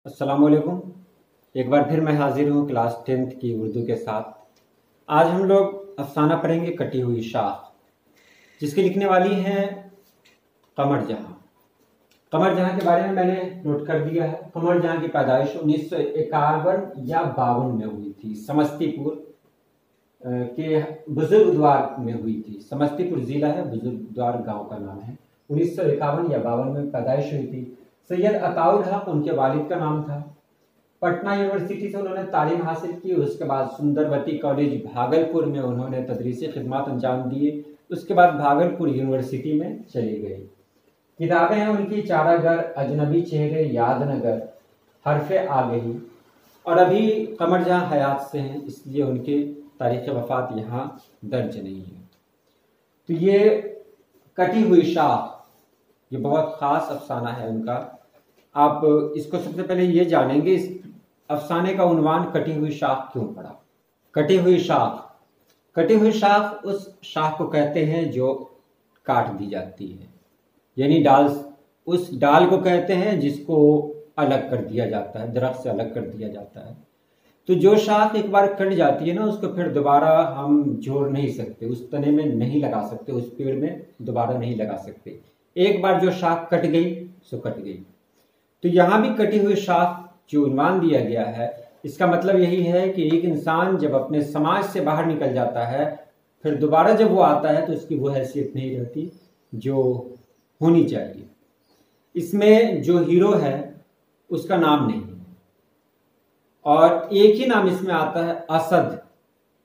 अस्सलामुअलैकुम। एक बार फिर मैं हाजिर हूँ क्लास 10th की उर्दू के साथ। आज हम लोग अफसाना पढ़ेंगे कटी हुई शाख, जिसकी लिखने वाली हैं कमर जहाँ। कमर जहाँ के बारे में मैंने नोट कर दिया है। कमर जहाँ की पैदाइश 1951 या 52 में हुई थी। समस्तीपुर के बुजुर्गद्वार में हुई थी। समस्तीपुर जिला है, बुजुर्गद्वार गांव का नाम है। 1951 या 52 में पैदाइश हुई थी। सैयद अताउल हक उनके वालिद का नाम था। पटना यूनिवर्सिटी से उन्होंने तालीम हासिल की। उसके बाद सुंदरवती कॉलेज भागलपुर में उन्होंने तदरीसी खिदमत अंजाम दिए। उसके बाद भागलपुर यूनिवर्सिटी में चली गई। किताबें हैं उनकी चारागर, अजनबी चेहरे, यादनगर, हरफे आ गई। और अभी कमर जहाँ हयात से हैं, इसलिए उनके तारीख वफात यहाँ दर्ज नहीं है। तो ये कटी हुई शाख, ये बहुत ख़ास अफसाना है उनका। आप इसको सबसे पहले ये जानेंगे, इस अफसाने का उन्वान कटी हुई शाख क्यों पड़ा। कटी हुई शाख, कटी हुई शाख उस शाख को कहते हैं जो काट दी जाती है, यानी डाल, उस डाल को कहते हैं जिसको अलग कर दिया जाता है, दरख्त से अलग कर दिया जाता है। तो जो शाख एक बार कट जाती है ना, उसको फिर दोबारा हम जोड़ नहीं सकते, उस तने में नहीं लगा सकते, उस पेड़ में दोबारा नहीं लगा सकते। एक बार जो शाख कट गई सो कट गई। तो यहाँ भी कटी हुई शाख जो उन्वान दिया गया है, इसका मतलब यही है कि एक इंसान जब अपने समाज से बाहर निकल जाता है, फिर दोबारा जब वो आता है तो उसकी वो हैसियत नहीं रहती जो होनी चाहिए। इसमें जो हीरो है उसका नाम नहीं है, और एक ही नाम इसमें आता है, असद,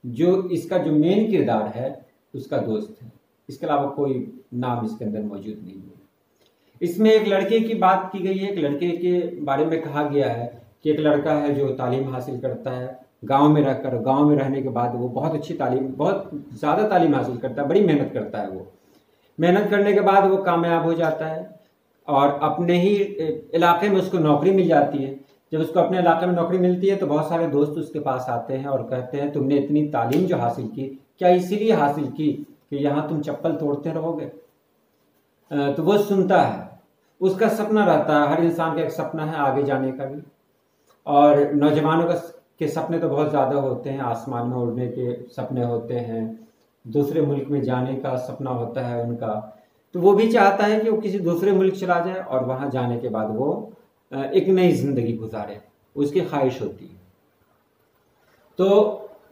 जो इसका जो मेन किरदार है उसका दोस्त है। इसके अलावा कोई नाम इसके अंदर मौजूद नहीं है। इसमें एक लड़के की बात की गई है। एक लड़के के बारे में कहा गया है कि एक लड़का है जो तालीम हासिल करता है गांव में रहकर। गांव में रहने के बाद वो बहुत अच्छी तालीम, बहुत ज़्यादा तालीम हासिल करता है, बड़ी मेहनत करता है। वो मेहनत करने के बाद वो कामयाब हो जाता है और अपने ही इलाके में उसको नौकरी मिल जाती है। जब उसको अपने इलाके में नौकरी मिलती है तो बहुत सारे दोस्त उसके पास आते हैं और कहते हैं, तुमने इतनी तालीम जो हासिल की, क्या इसीलिए हासिल की कि यहाँ तुम चप्पल तोड़ते रहोगे? तो वो सुनता है। उसका सपना रहता है, हर इंसान का एक सपना है आगे जाने का भी, और नौजवानों के सपने तो बहुत ज़्यादा होते हैं। आसमान में उड़ने के सपने होते हैं, दूसरे मुल्क में जाने का सपना होता है उनका। तो वो भी चाहता है कि वो किसी दूसरे मुल्क चला जाए और वहाँ जाने के बाद वो एक नई ज़िंदगी गुजारे, उसकी ख्वाहिश होती है। तो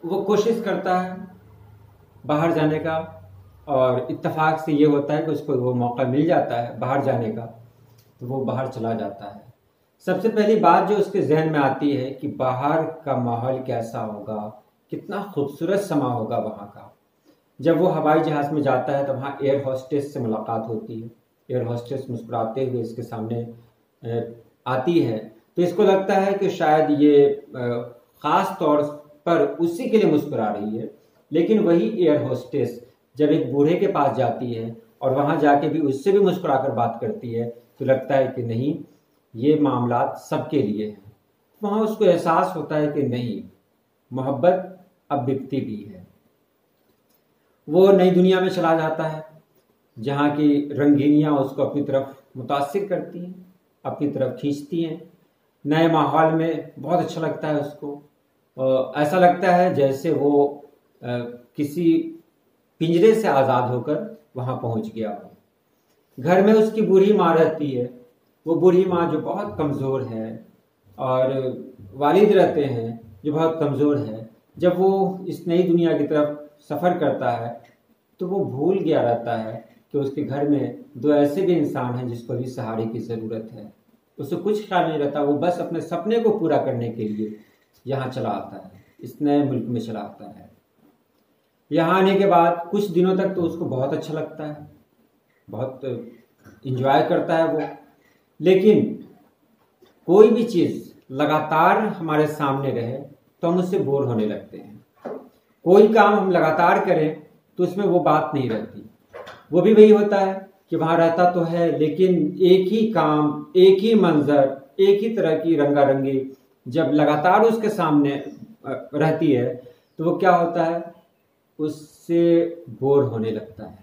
वो कोशिश करता है बाहर जाने का, और इत्तेफाक से ये होता है कि उसको वो मौका मिल जाता है बाहर जाने का, तो वो बाहर चला जाता है। सबसे पहली बात जो उसके जहन में आती है कि बाहर का माहौल कैसा होगा, कितना खूबसूरत समा होगा वहाँ का। जब वो हवाई जहाज़ में जाता है तो वहाँ एयर होस्टेस से मुलाकात होती है। एयर होस्टेस मुस्कुराते हुए इसके सामने आती है, तो इसको लगता है कि शायद ये ख़ास तौर पर उसी के लिए मुस्कुरा रही है। लेकिन वही एयर होस्टेस जब एक बूढ़े के पास जाती है और वहाँ जाके भी उससे भी मुस्कुराकर बात करती है, तो लगता है कि नहीं, ये मामलात सबके लिए है। वहाँ उसको एहसास होता है कि नहीं, मोहब्बत अब बिकती भी है। वो नई दुनिया में चला जाता है जहाँ की रंगीनियाँ उसको अपनी तरफ मुतासिर करती हैं, अपनी तरफ खींचती हैं। नए माहौल में बहुत अच्छा लगता है उसको। ऐसा लगता है जैसे वो किसी पिंजरे से आज़ाद होकर वहाँ पहुँच गया हो। घर में उसकी बूढ़ी माँ रहती है। वो बूढ़ी माँ जो बहुत कमज़ोर है, और वालिद रहते हैं जो बहुत कमज़ोर है। जब वो इस नई दुनिया की तरफ सफ़र करता है तो वो भूल गया रहता है कि उसके घर में दो ऐसे भी इंसान हैं जिसको भी सहारे की ज़रूरत है। उसे कुछ ख्याल नहीं रहता, वो बस अपने सपने को पूरा करने के लिए यहाँ चला आता है, इस नए मुल्क में चला आता है। यहाँ आने के बाद कुछ दिनों तक तो उसको बहुत अच्छा लगता है, बहुत इंजॉय करता है वो। लेकिन कोई भी चीज़ लगातार हमारे सामने रहे तो हम उससे बोर होने लगते हैं। कोई काम हम लगातार करें तो उसमें वो बात नहीं रहती। वो भी वही होता है कि वहाँ रहता तो है, लेकिन एक ही काम, एक ही मंजर, एक ही तरह की रंगारंगी जब लगातार उसके सामने रहती है तो वो क्या होता है, उससे बोर होने लगता है।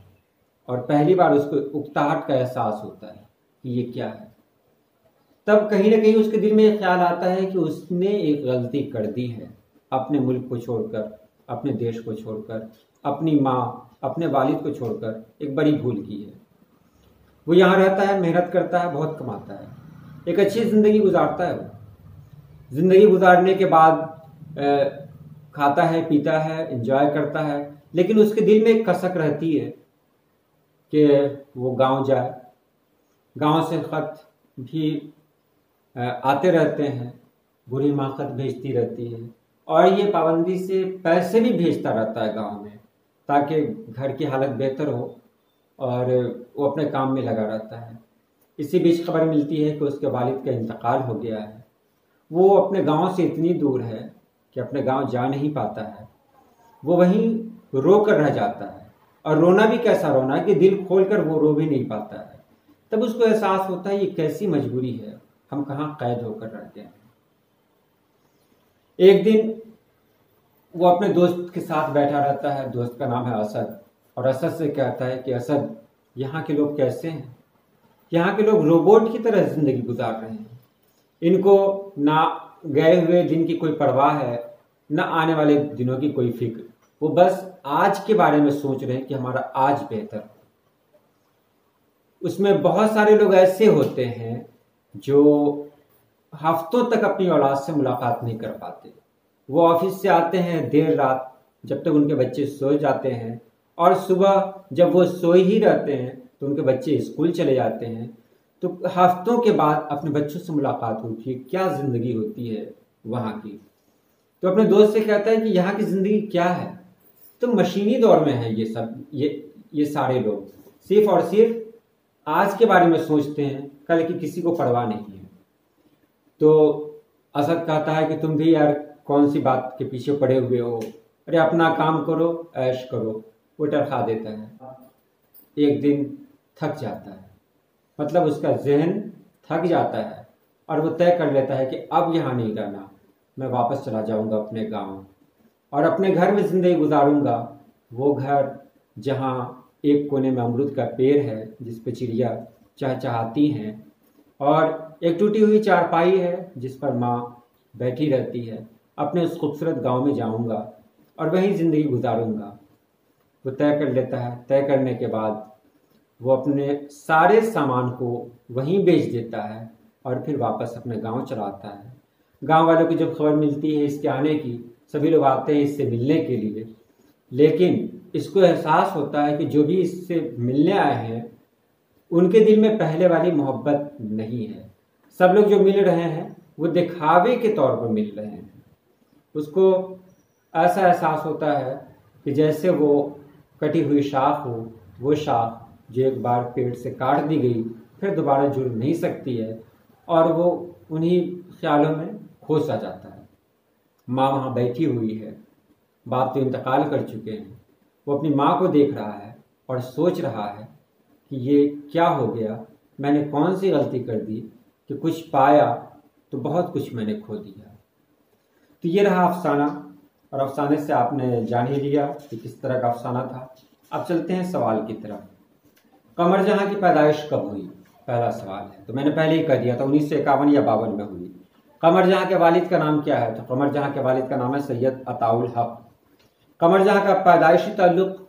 और पहली बार उसको उकताहट का एहसास होता है कि ये क्या है। तब कहीं ना कहीं उसके दिल में एक ख्याल आता है कि उसने एक गलती कर दी है, अपने मुल्क को छोड़कर, अपने देश को छोड़कर, अपनी माँ, अपने वालिद को छोड़कर एक बड़ी भूल की है। वो यहाँ रहता है, मेहनत करता है, बहुत कमाता है, एक अच्छी ज़िंदगी गुजारता है। वो ज़िंदगी गुजारने के बाद खाता है, पीता है, एंजॉय करता है, लेकिन उसके दिल में एक कसक रहती है कि वो गांव जाए। गांव से ख़त भी आते रहते हैं, बुरी माँ खत भेजती रहती है, और ये पाबंदी से पैसे भी भेजता रहता है गांव में, ताकि घर की हालत बेहतर हो, और वो अपने काम में लगा रहता है। इसी बीच खबर मिलती है कि उसके वालिद का इंतकाल हो गया है। वो अपने गांव से इतनी दूर है कि अपने गांव जा नहीं पाता है। वो वहीं रो कर रह जाता है, और रोना भी कैसा रोना है कि दिल खोलकर वो रो भी नहीं पाता है। तब उसको एहसास होता है ये कैसी मजबूरी है, हम कहाँ कैद होकर रह गए हैं। एक दिन वो अपने दोस्त के साथ बैठा रहता है, दोस्त का नाम है असद, और असद से कहता है कि असद, यहाँ के लोग कैसे हैं? यहाँ के लोग रोबोट की तरह जिंदगी गुजार रहे हैं। इनको ना गए हुए दिन की कोई परवाह है, ना आने वाले दिनों की कोई फिक्र। वो बस आज के बारे में सोच रहे हैं कि हमारा आज बेहतर हो। उसमें बहुत सारे लोग ऐसे होते हैं जो हफ्तों तक अपनी औलाद से मुलाकात नहीं कर पाते। वो ऑफिस से आते हैं देर रात, जब तक उनके बच्चे सो जाते हैं, और सुबह जब वो सोए ही रहते हैं तो उनके बच्चे स्कूल चले जाते हैं। तो हफ्तों के बाद अपने बच्चों से मुलाकात होती है। क्या ज़िंदगी होती है वहाँ की। तो अपने दोस्त से कहता है कि यहाँ की ज़िंदगी क्या है। तो मशीनी दौर में है ये सब, ये सारे लोग सिर्फ और सिर्फ आज के बारे में सोचते हैं, कल की किसी को परवाह नहीं है। तो असद कहता है कि तुम भी यार कौन सी बात के पीछे पड़े हुए हो, अरे अपना काम करो, ऐश करो। वो टरखा देता है। एक दिन थक जाता है, मतलब उसका जहन थक जाता है, और वो तय कर लेता है कि अब यहाँ नहीं रहना, मैं वापस चला जाऊँगा अपने गांव, और अपने घर में ज़िंदगी गुजारूंगा। वो घर जहाँ एक कोने में अमरूद का पेड़ है जिस पे चिड़िया चहचहाती हैं, और एक टूटी हुई चारपाई है जिस पर माँ बैठी रहती है। अपने उस खूबसूरत गांव में जाऊंगा और वहीं ज़िंदगी गुजारूंगा। वो तय कर लेता है। तय करने के बाद वो अपने सारे सामान को वहीं बेच देता है, और फिर वापस अपने गांव चला आता है। गांव वालों की जब खबर मिलती है इसके आने की, सभी लोग आते हैं इससे मिलने के लिए, लेकिन इसको एहसास होता है कि जो भी इससे मिलने आए हैं उनके दिल में पहले वाली मोहब्बत नहीं है। सब लोग जो मिल रहे हैं वो दिखावे के तौर पर मिल रहे हैं। उसको ऐसा एहसास होता है कि जैसे वो कटी हुई शाख हो, वो शाख जो एक बार पेड़ से काट दी गई फिर दोबारा जुड़ नहीं सकती है, और वो उन्हीं ख्यालों में खो सा जाता है। माँ वहाँ बैठी हुई है, बाप तो इंतकाल कर चुके हैं। वो अपनी माँ को देख रहा है और सोच रहा है कि ये क्या हो गया, मैंने कौन सी गलती कर दी कि कुछ पाया तो बहुत कुछ मैंने खो दिया। तो ये रहा अफसाना, और अफसाने से आपने जान ही लिया कि किस तरह का अफसाना था। अब चलते हैं सवाल की तरफ। कमर जहाँ की पैदाइश कब हुई, पहला सवाल है। तो मैंने पहले ही कह दिया था 1951 या 52 में हुई। कमर जहाँ के वालिद का नाम क्या है, तो कमर जहाँ के वालिद का नाम है सैयद अताउल हक। कमर जहाँ का पैदाइशी ताल्लुक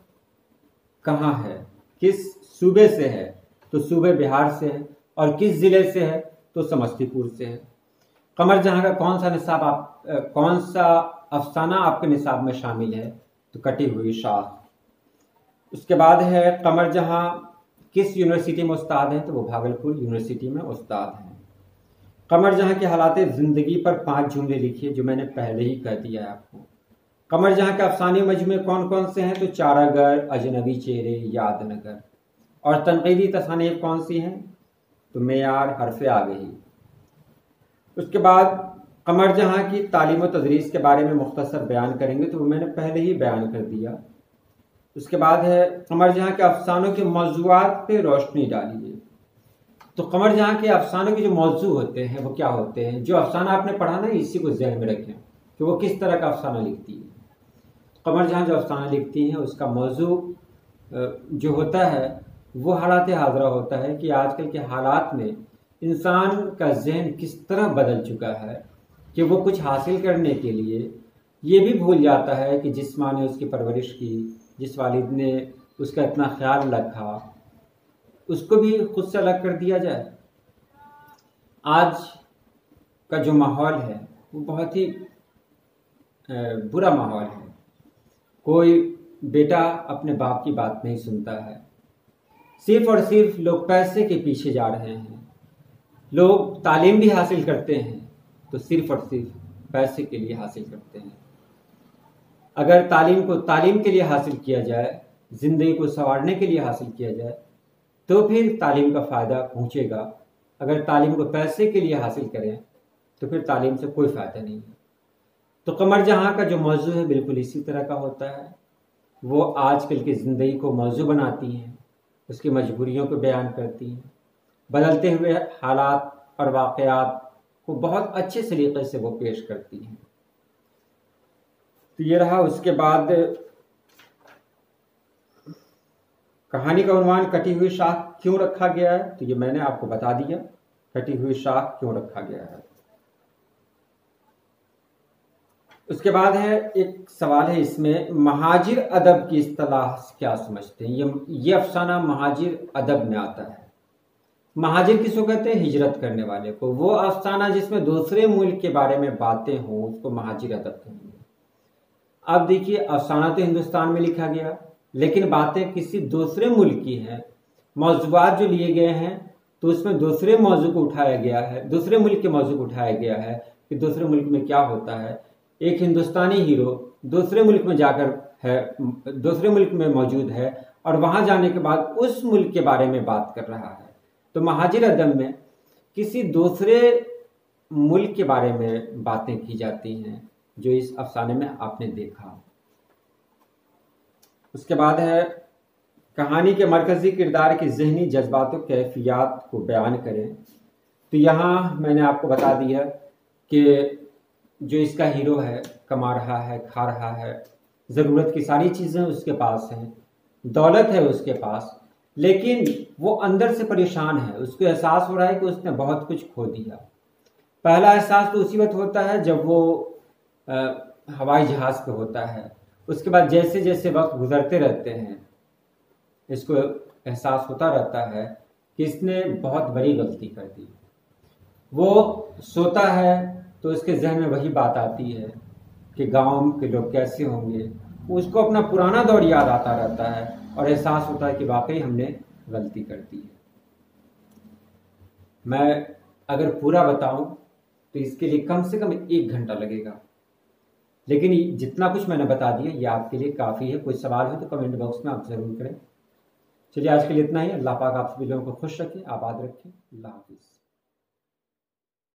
कहाँ है, किस सूबे से है, तो सूबे बिहार से है, और किस ज़िले से है, तो समस्तीपुर से है। कमर जहाँ का कौन सा अफसाना आपके निसाब में शामिल है, तो कटी हुई शाख। उसके बाद है कमर जहाँ किस यूनिवर्सिटी में उस्ताद हैं, तो वो भागलपुर यूनिवर्सिटी में उस्ताद हैं। कमर जहाँ के हालात ज़िंदगी पर 5 जुमले लिखिए, जो मैंने पहले ही कह दिया है आपको। कमर जहाँ के अफसानी मजमूए कौन कौन से हैं, तो चारागर, अजनबी चेहरे, यादनगर। और तनकीदी तसानीफ कौन सी हैं, तो मेयार, हरफ आगही। उसके बाद कमर जहाँ की तालीम व तदरीस के बारे में मुख्तसर बयान करेंगे, तो वो मैंने पहले ही बयान कर दिया। उसके बाद है कमर जहाँ के अफसानों के मौज़ूआत पे रोशनी डालिए। तो कमर जहाँ के अफसानों के जो मौजू होते हैं वो क्या होते हैं, जो अफसाना आपने पढ़ा ना इसी को जहन में रखें कि वो किस तरह का अफसाना लिखती है। कमर जहाँ जो अफसाना लिखती हैं उसका मौजू जो होता है वो हालात हाज़रा होता है कि आजकल के हालात में इंसान का जहन किस तरह बदल चुका है कि वो कुछ हासिल करने के लिए ये भी भूल जाता है कि जिस माँ ने उसकी परवरिश की, जिस वालिद ने उसका इतना ख्याल रखा, उसको भी खुद से अलग कर दिया जाए। आज का जो माहौल है वो बहुत ही बुरा माहौल है। कोई बेटा अपने बाप की बात नहीं सुनता है। सिर्फ और सिर्फ लोग पैसे के पीछे जा रहे हैं। लोग तालीम भी हासिल करते हैं तो सिर्फ और सिर्फ पैसे के लिए हासिल करते हैं। अगर तालीम को तालीम के लिए हासिल किया जाए, ज़िंदगी को संवारने के लिए हासिल किया जाए, तो फिर तालीम का फ़ायदा पहुँचेगा। अगर तालीम को पैसे के लिए हासिल करें तो फिर तालीम से कोई फ़ायदा नहीं है। तो कमर जहाँ का जो मौजू है बिल्कुल इसी तरह का होता है। वो आजकल की ज़िंदगी को मौजू बनाती हैं, उसकी मजबूरियों को बयान करती हैं, बदलते हुए हालात और वाक़यात को बहुत अच्छे तरीके से वो पेश करती हैं। तो ये रहा। उसके बाद कहानी का उन्वान कटी हुई शाख क्यों रखा गया है, तो ये मैंने आपको बता दिया, कटी हुई शाख क्यों रखा गया है। उसके बाद है एक सवाल है इसमें, महाजिर अदब की इस्तिलाह क्या समझते हैं। ये अफसाना महाजिर अदब में आता है। महाजिर किसको कहते हैं? हिजरत करने वाले को। वो अफसाना जिसमें दूसरे मुल्क के बारे में बातें हों उसको महाजिर अदब कहेंगे। अब देखिए, अफसाना तो हिंदुस्तान में लिखा गया, लेकिन बातें किसी दूसरे मुल्क की हैं। मौज़ूआत जो लिए गए हैं तो उसमें दूसरे मौजू को उठाया गया है, दूसरे मुल्क के मौजू को उठाया गया है कि दूसरे मुल्क में क्या होता है। एक हिंदुस्तानी हीरो दूसरे मुल्क में जाकर है, दूसरे मुल्क में मौजूद है और वहां जाने के बाद उस मुल्क के बारे में बात कर रहा है। तो महाजिर अदब में किसी दूसरे मुल्क के बारे में बातें की जाती हैं, जो इस अफसाने में आपने देखा। उसके बाद है, कहानी के मरकजी किरदार की ज़हनी जज्बात और कैफियत को बयान करें। तो यहाँ मैंने आपको बता दिया कि जो इसका हीरो है, कमा रहा है, खा रहा है, ज़रूरत की सारी चीज़ें उसके पास हैं, दौलत है उसके पास, लेकिन वो अंदर से परेशान है। उसको एहसास हो रहा है कि उसने बहुत कुछ खो दिया। पहला एहसास तो उसी वक्त होता है जब वो हवाई जहाज़ पे होता है। उसके बाद जैसे जैसे वक्त गुजरते रहते हैं इसको एहसास होता रहता है कि इसने बहुत बड़ी गलती कर दी। वो सोता है तो उसके जहन में वही बात आती है कि गांव के लोग कैसे होंगे। उसको अपना पुराना दौर याद आता रहता है और एहसास होता है कि वाकई हमने गलती कर दी है। मैं अगर पूरा बताऊं तो इसके लिए कम से कम 1 घंटा लगेगा, लेकिन जितना कुछ मैंने बता दिया ये आपके लिए काफ़ी है। कोई सवाल हो तो कमेंट बॉक्स में आप ज़रूर करें। चलिए, आज के लिए इतना ही। अल्लाह पाक आप सभी लोगों को खुश रखें, आबाद रखें। अल्लाह हाफिज़।